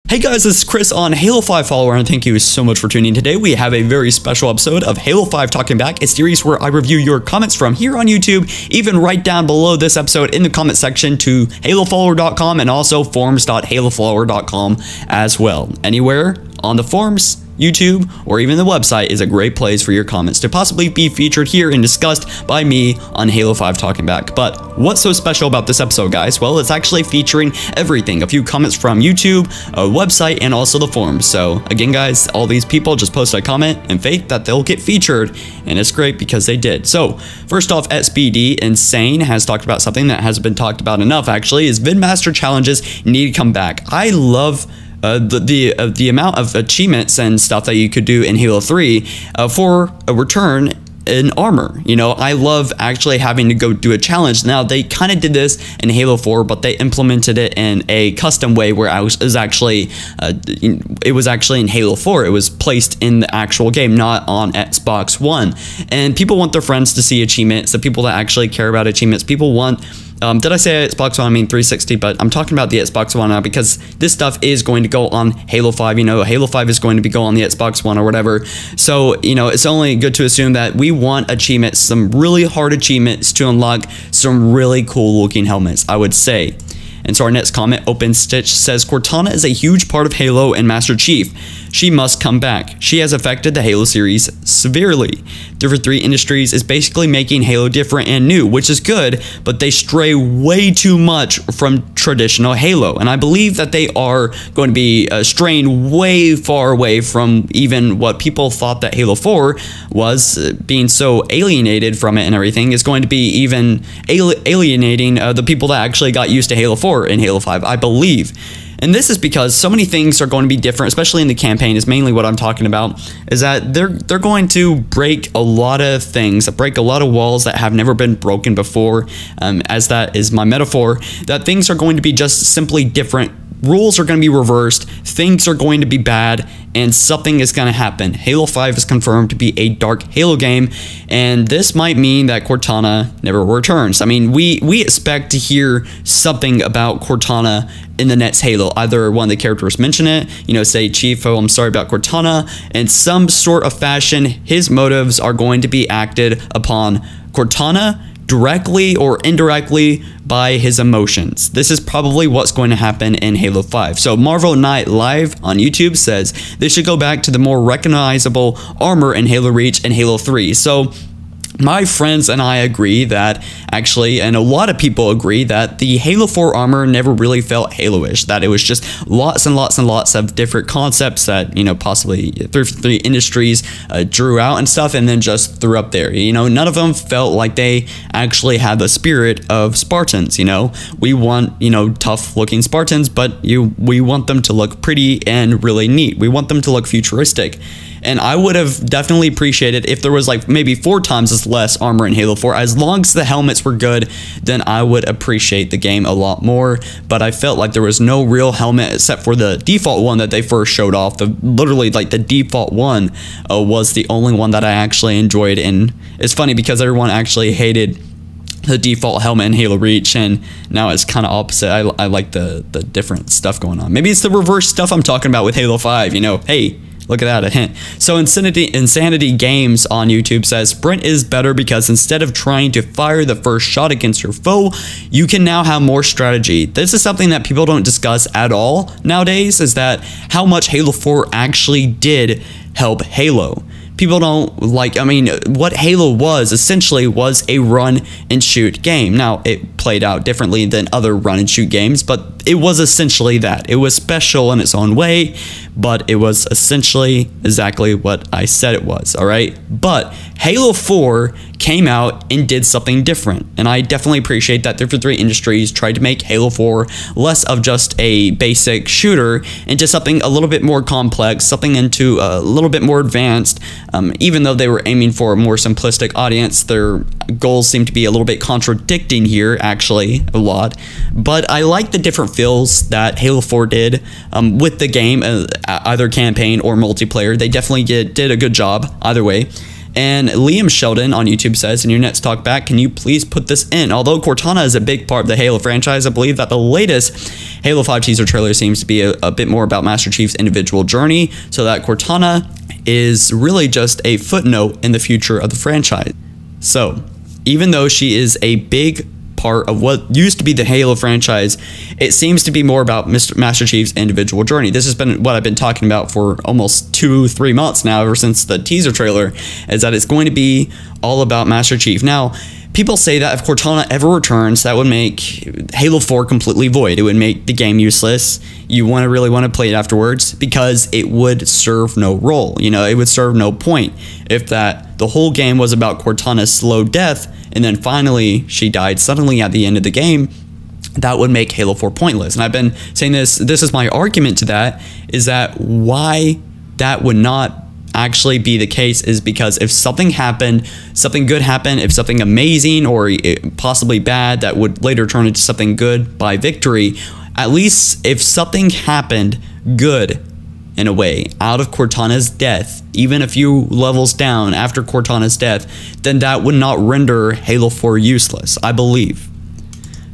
Hey guys, this is Chris on Halo 5 follower, and thank you so much for tuning in. Today we have a very special episode of Halo 5 Talking Back, a series where I review your comments from here on YouTube. Even right down below this episode in the comment section to halofollower.com and also forums.halofollower.com as well. Anywhere on the forums, YouTube, or even the website is a great place for your comments to possibly be featured here and discussed by me on Halo 5 Talking Back. But what's so special about this episode, guys? Well, it's actually featuring everything. A few comments from YouTube, a website, and also the forums. So again, guys, all these people just post a comment in faith that they'll get featured, and it's great because they did. So first off, SBD Insane has talked about something that hasn't been talked about enough, actually, is Vidmaster challenges need to come back. I love the amount of achievements and stuff that you could do in Halo 3 for a return in armor. You know, I love actually having to go do a challenge. Now, they kind of did this in Halo 4, but they implemented it in a custom way where it was actually in Halo 4. It was placed in the actual game, not on Xbox One. And people want their friends to see achievements, the people that actually care about achievements. People want... did I say Xbox One? I mean 360, but I'm talking about the Xbox One now because this stuff is going to go on Halo 5. You know, Halo 5 is going to be going on the Xbox One or whatever. So, you know, it's only good to assume that we want achievements, some really hard achievements to unlock some really cool looking helmets, I would say. And so our next comment, Open Stitch, says Cortana is a huge part of Halo and Master Chief. She must come back. She has affected the Halo series severely. Different 3 Industries is basically making Halo different and new, which is good, but they stray way too much from traditional Halo. And I believe that they are going to be straying way far away from even what people thought that Halo 4 was, being so alienated from it and everything, is going to be even alienating the people that actually got used to Halo 4 in Halo 5, I believe. And this is because so many things are going to be different, especially in the campaign is mainly what I'm talking about, is that they're going to break a lot of things, break a lot of walls that have never been broken before, as that is my metaphor, that things are going to be just simply different. Rules are going to be reversed, things are going to be bad, and something is going to happen. Halo 5 is confirmed to be a dark Halo game, and this might mean that Cortana never returns. I mean, we expect to hear something about Cortana in the next Halo. Either one of the characters mention it, you know, say, Chief, oh, I'm sorry about Cortana. In some sort of fashion, his motives are going to be acted upon Cortana, directly or indirectly by his emotions. This is probably what's going to happen in Halo 5. So Marvel Knight Live on YouTube says they should go back to the more recognizable armor in Halo Reach and Halo 3. So my friends and I agree that actually, and a lot of people agree, that the Halo 4 armor never really felt Halo-ish, that it was just lots and lots and lots of different concepts that, you know, possibly 3 Industries drew out and stuff and then just threw up there. You know, none of them felt like they actually had the spirit of Spartans. You know, we want, you know, tough looking Spartans, but we want them to look pretty and really neat. We want them to look futuristic. And I would have definitely appreciated if there was like maybe 4 times as less armor in Halo 4. As long as the helmets were good, then I would appreciate the game a lot more. But I felt like there was no real helmet except for the default one that they first showed off. Literally, like the default one was the only one that I actually enjoyed. And it's funny because everyone actually hated the default helmet in Halo Reach, and now it's kind of opposite. I like the different stuff going on. Maybe it's the reverse stuff I'm talking about with Halo 5, you know, hey, look at that, a hint. So Insanity Games on YouTube says, Sprint is better because instead of trying to fire the first shot against your foe, you can now have more strategy. This is something that people don't discuss at all nowadays, is that how much Halo 4 actually did help Halo. People don't like, I mean, what Halo was essentially was a run and shoot game. Now, it played out differently than other run and shoot games, but it was essentially that. It was special in its own way, but it was essentially exactly what I said it was, all right? But Halo 4 came out and did something different, and I definitely appreciate that Different 3 Industries tried to make Halo 4 less of just a basic shooter into something a little bit more complex, something into a little bit more advanced. Even though they were aiming for a more simplistic audience, their goals seem to be a little bit contradicting here, actually, a lot. But I like the different feels that Halo 4 did with the game, either campaign or multiplayer. They definitely did a good job either way. And Liam Sheldon on YouTube says, in your next talk back, can you please put this in? Although Cortana is a big part of the Halo franchise, I believe that the latest Halo 5 teaser trailer seems to be a bit more about Master Chief's individual journey, so that Cortana is really just a footnote in the future of the franchise. So, even though she is a big part of what used to be the Halo franchise, it seems to be more about Master Chief's individual journey. This has been what I've been talking about for almost 2-3 months now, ever since the teaser trailer, is that it's going to be all about Master Chief. Now, people say that if Cortana ever returns, that would make Halo 4 completely void. It would make the game useless. You really want to play it afterwards, because it would serve no role. You know, it would serve no point if the whole game was about Cortana's slow death, and then finally she died suddenly at the end of the game. That would make Halo 4 pointless. And I've been saying this is my argument to that, is that why that would not actually be the case is because if something happened, something good happened, if something amazing or possibly bad that would later turn into something good by victory, at least if something happened good in a way out of Cortana's death, even a few levels down after Cortana's death, then that would not render Halo 4 useless, I believe.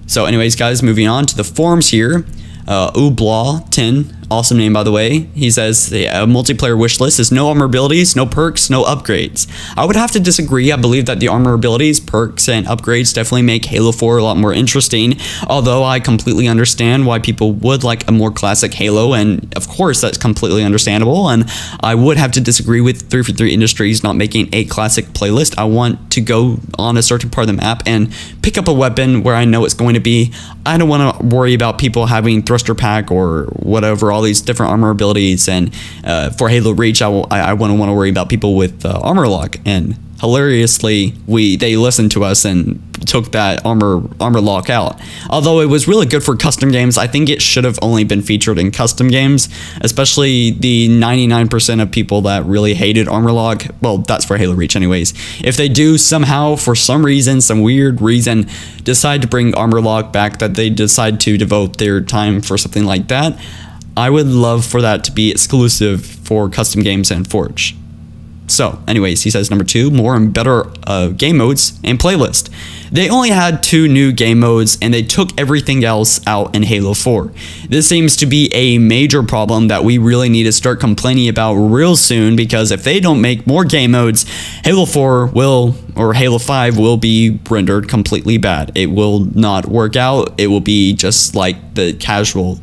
So anyways, guys, moving on to the forums here. Ublaw10, awesome name by the way, he says the multiplayer wish list is no armor abilities, no perks, no upgrades. I would have to disagree. I believe that the armor abilities, perks, and upgrades definitely make Halo 4 a lot more interesting, although I completely understand why people would like a more classic Halo, and of course that's completely understandable. And I would have to disagree with 343 Industries not making a classic playlist. I want to go on a certain part of the map and pick up a weapon where I know it's going to be. I don't want to worry about people having thruster pack or whatever, all these different armor abilities. And for Halo Reach, I wouldn't want to worry about people with armor lock. And hilariously, they listened to us and took that armor lock out. Although it was really good for custom games, I think it should have only been featured in custom games, especially the 99% of people that really hated armor lock. Well, that's for Halo Reach anyways. If they do somehow, for some reason, some weird reason, decide to bring armor lock back, that they decide to devote their time for something like that, I would love for that to be exclusive for custom games and Forge. So, anyways, he says number 2, more and better game modes and playlist. They only had 2 new game modes and they took everything else out in Halo 4. This seems to be a major problem that we really need to start complaining about real soon, because if they don't make more game modes, Halo 4 will, or Halo 5 will be rendered completely bad. It will not work out. It will be just like the casual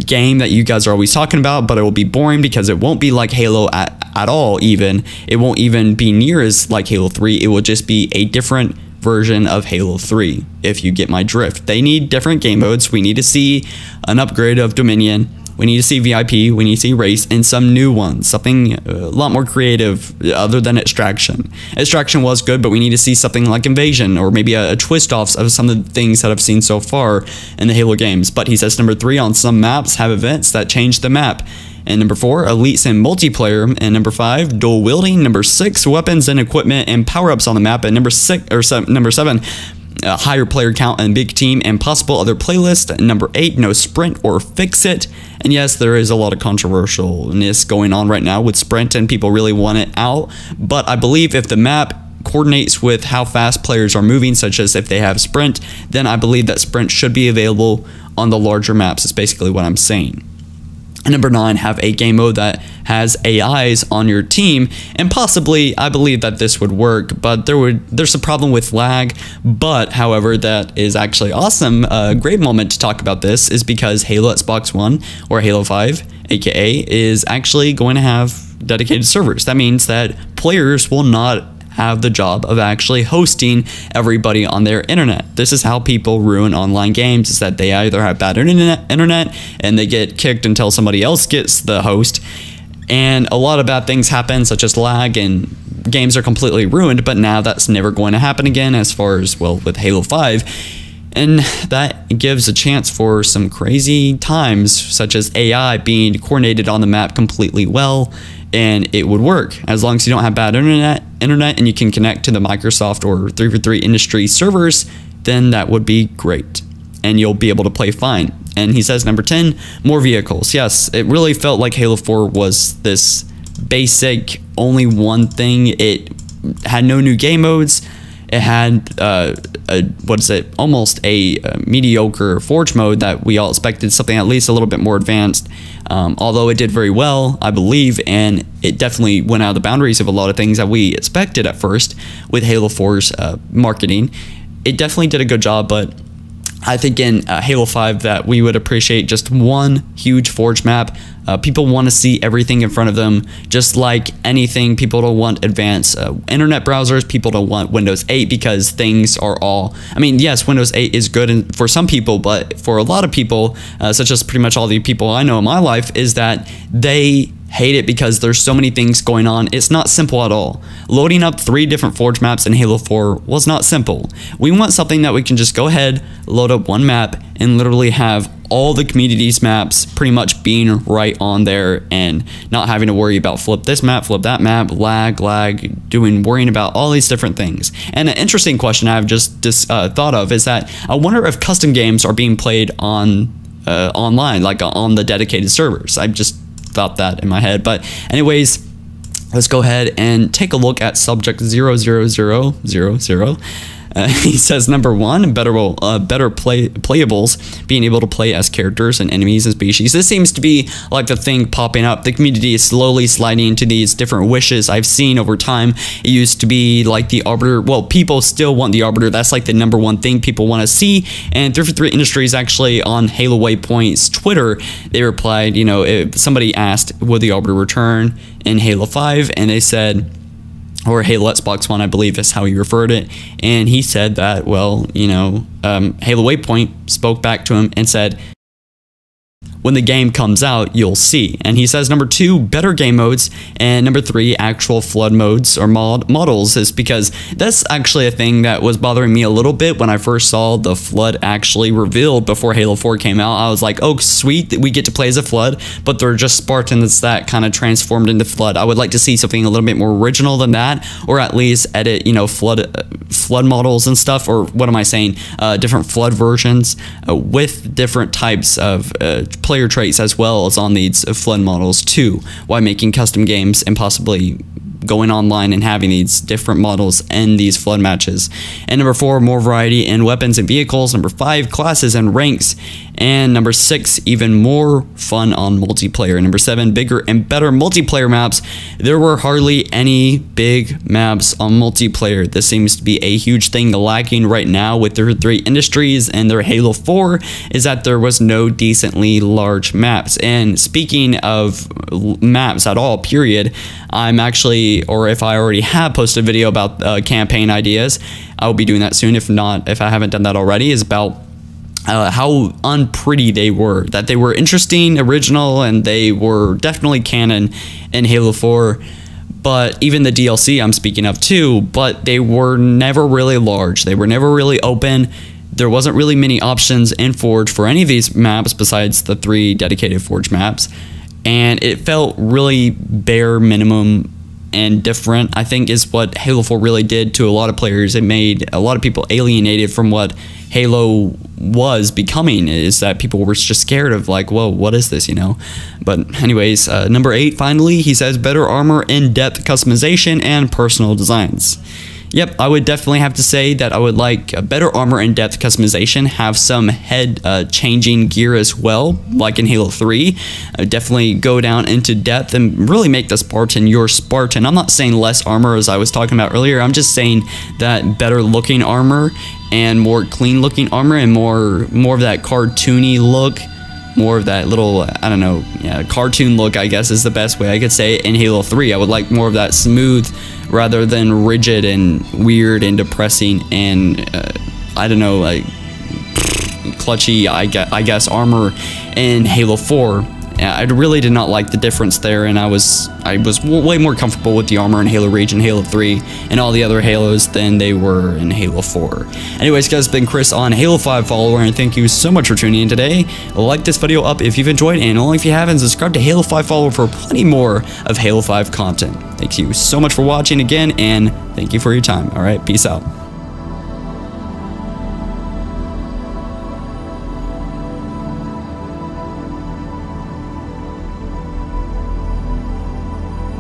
game that you guys are always talking about, but it will be boring because it won't be like Halo at all even. It won't even be near as like Halo 3. It will just be a different version of Halo 3, if you get my drift. They need different game modes. We need to see an upgrade of Dominion. We need to see VIP. We need to see Race, and some new ones. Something a lot more creative other than Extraction. Extraction was good, but we need to see something like Invasion, or maybe a twist off of some of the things that I've seen so far in the Halo games. But he says number 3, on some maps have events that change the map. And number 4, elites and multiplayer. And number 5, dual wielding. Number 6, weapons and equipment and power-ups on the map. And number 7, higher player count and big team and possible other playlists. And number 8, no sprint or fix it. And yes, there is a lot of controversialness going on right now with sprint, and people really want it out. But I believe if the map coordinates with how fast players are moving, such as if they have sprint, then I believe that sprint should be available on the larger maps. Is basically what I'm saying. And number 9, have a game mode that has AIs on your team, and possibly I believe that this would work, but there's a problem with lag. But however, that is actually awesome. A great moment to talk about this is because Halo Xbox One, or Halo 5 aka, is actually going to have dedicated servers. That means that players will not have the job of actually hosting everybody on their internet. This is how people ruin online games, is that they either have bad internet and they get kicked until somebody else gets the host, and a lot of bad things happen, such as lag, and games are completely ruined. But now that's never going to happen again, as far as, well, with Halo 5. And that gives a chance for some crazy times, such as AI being coordinated on the map completely well, and it would work as long as you don't have bad internet and you can connect to the Microsoft or 343 Industry servers. Then that would be great, and you'll be able to play fine. And he says number 10, more vehicles. Yes, it really felt like Halo 4 was this basic only one thing. It had no new game modes. It had almost a mediocre Forge mode that we all expected something at least a little bit more advanced. Although it did very well, I believe, and it definitely went out of the boundaries of a lot of things that we expected at first with Halo 4's marketing. It definitely did a good job, but I think in Halo 5 that we would appreciate just one huge Forge map. People want to see everything in front of them, just like anything. People don't want advanced internet browsers. People don't want Windows 8 because things are all... I mean, yes, Windows 8 is good for some people, but for a lot of people, such as pretty much all the people I know in my life, is that they hate it because there's so many things going on. It's not simple at all. Loading up 3 different Forge maps in Halo 4 was not simple. We want something that we can just go ahead, load up one map, and literally have all the community's maps pretty much being right on there and not having to worry about flip this map, flip that map, lag, worrying about all these different things. And an interesting question I've just thought of is that I wonder if custom games are being played on online, like on the dedicated servers. I just thought that in my head. But anyways, let's go ahead and take a look at subject 00000. He says, number 1, better playables, being able to play as characters and enemies and species. This seems to be like the thing popping up. The community is slowly sliding into these different wishes I've seen over time. It used to be like the Arbiter. Well, people still want the Arbiter. That's like the number 1 thing people want to see. And 343 Industries actually on Halo Waypoint's Twitter, they replied, you know, if somebody asked, would the Arbiter return in Halo 5? And they said, or Halo Xbox One, I believe is how he referred it. And he said that, well, you know, Halo Waypoint spoke back to him and said, when the game comes out, you'll see. And he says, number 2, better game modes, and number 3, actual flood modes or models, is because that's actually a thing that was bothering me a little bit when I first saw the flood actually revealed before Halo 4 came out. I was like, oh, sweet, that we get to play as a flood, but they're just Spartans that kind of transformed into flood. I would like to see something a little bit more original than that, or at least edit, you know, flood models and stuff, or what am I saying, different flood versions with different types of player traits as well as on these flood models too, while making custom games and possibly going online and having these different models in these flood matches. And number 4, more variety in weapons and vehicles. Number 5, classes and ranks. And number 6, even more fun on multiplayer. Number 7, bigger and better multiplayer maps. There were hardly any big maps on multiplayer. This seems to be a huge thing lacking right now with their 3 Industries and their Halo 4, is that there was no decently large maps. And speaking of maps at all, period, I'm actually, or if I already have posted a video about campaign ideas, I will be doing that soon. If not, if I haven't done that already, is about how unpretty they were, that they were interesting, original, and they were definitely canon in Halo 4. But even the DLC I'm speaking of too, but they were never really large. They were never really open. There wasn't really many options in Forge for any of these maps besides the 3 dedicated Forge maps. And it felt really bare minimum and different, I think, is what Halo 4 really did to a lot of players. It made a lot of people alienated from what Halo was becoming, is that people were just scared of, like, whoa, what is this, you know? But anyways, number 8, finally, he says better armor, in-depth customization, and personal designs. Yep, I would definitely have to say that I would like a better armor and depth customization, have some head changing gear as well, like in Halo 3. Definitely go down into depth and really make the Spartan your Spartan. I'm not saying less armor as I was talking about earlier. I'm just saying that better looking armor and more clean looking armor and more of that cartoony look. More of that little, I don't know, yeah, cartoon look, I guess is the best way I could say it. In Halo 3, I would like more of that smooth rather than rigid and weird and depressing and, I don't know, like, clutchy, I guess, armor in Halo 4. I really did not like the difference there, and I was way more comfortable with the armor in Halo Reach and Halo 3 and all the other Halos than they were in Halo 4. Anyways, guys, it's been Chris on Halo 5 follower, and thank you so much for tuning in today. Like this video up if you've enjoyed, and only if you haven't, subscribe to Halo 5 follower for plenty more of Halo 5 content. Thank you so much for watching again, and thank you for your time. Alright, peace out.